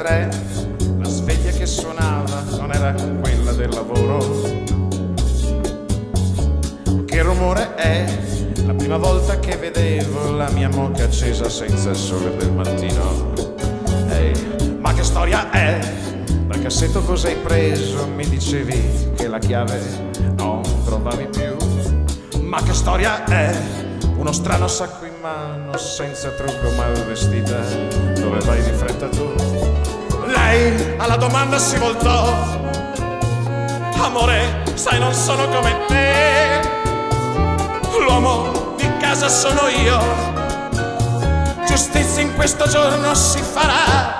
3, la sveglia che suonava non era quella del lavoro. Che rumore è? La prima volta che vedevo la mia moca accesa senza il sole del mattino. Ehi, ma che storia è? Dal cassetto cosa hai preso? Mi dicevi che la chiave non trovavi più. Ma che storia è? Uno strano sacco in mano, senza trucco, mal vestita. Dove vai di fretta tu? Lei alla domanda si voltò. Amore, sai non sono come te. L'uomo di casa sono io. Giustizia in questo giorno si farà.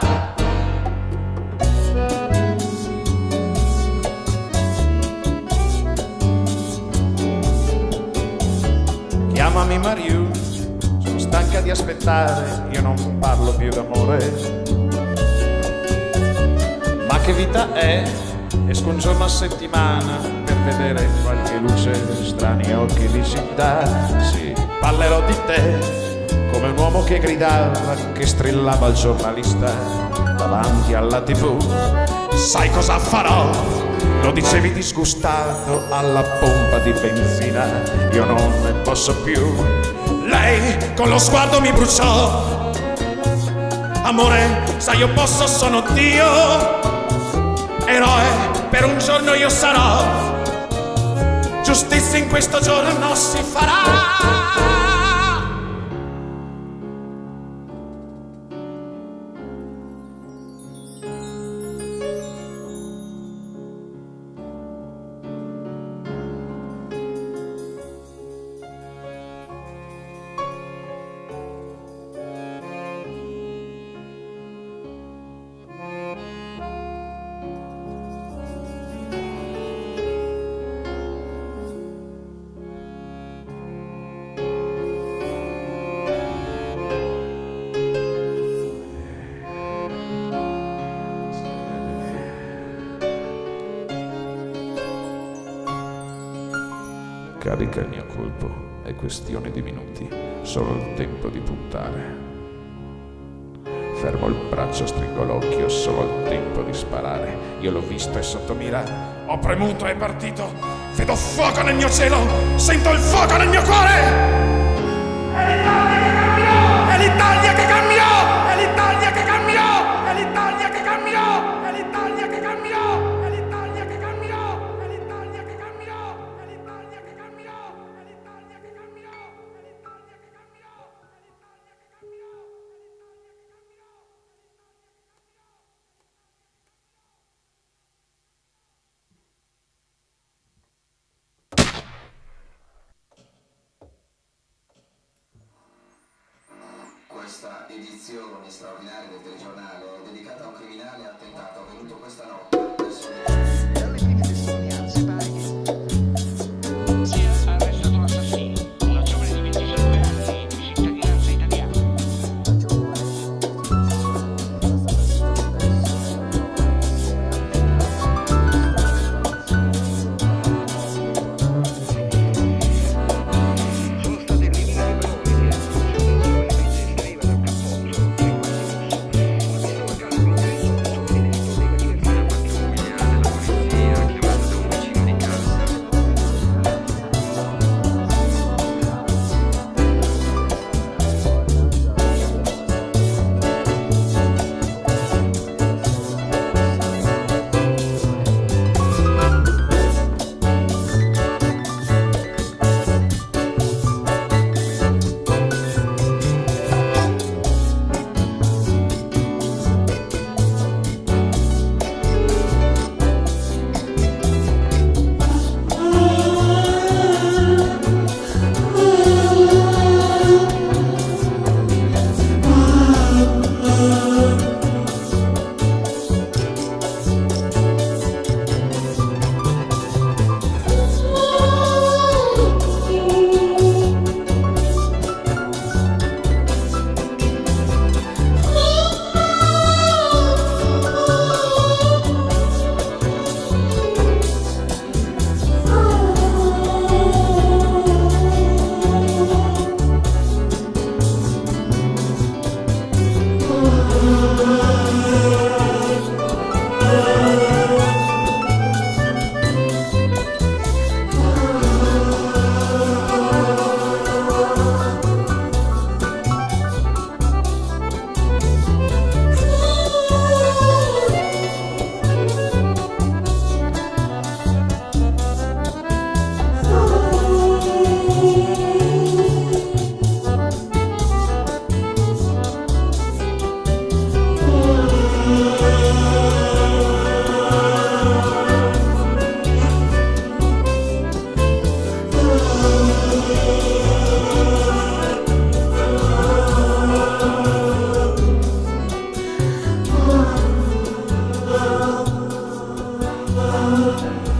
Chiamami Mariù, sono stanca di aspettare, io non parlo più d'amore. Ma che vita è? Esco un giorno a settimana per vedere qualche luce, strani occhi di città. Sì, parlerò di te come un uomo che gridava, che strillava al giornalista davanti alla TV. Sai cosa farò? Lo dicevi disgustato alla pompa di benzina. Io non ne posso più. Lei con lo sguardo mi bruciò. Amore, sai io posso, sono Dio. Eroe, per un giorno io sarò. Giustizia in questo giorno si farà. Carica il mio colpo, è questione di minuti, solo il tempo di puntare. Fermo il braccio, stringo l'occhio, solo il tempo di sparare. Io l'ho visto, è sotto mira, ho premuto, è partito. Vedo fuoco nel mio cielo, sento il fuoco nel mio cuore. È l'Italia che cambiò! È l'Italia che cambiò! È l'Italia che cambiò! È l'Italia che cambiò! È l'Italia che cambiò! È l'Italia che cambiò! È l'Italia che cambiò! È l'Italia che cambiò! È l'Italia che cambiò! Questa edizione straordinaria del telegiornale è dedicata a un criminale attentato avvenuto questa notte. Dalle prime testimonianze pare che sia arrestato l'assassino, una giovane di 25 anni di cittadinanza italiana. Sono state eliminate prove che la Love.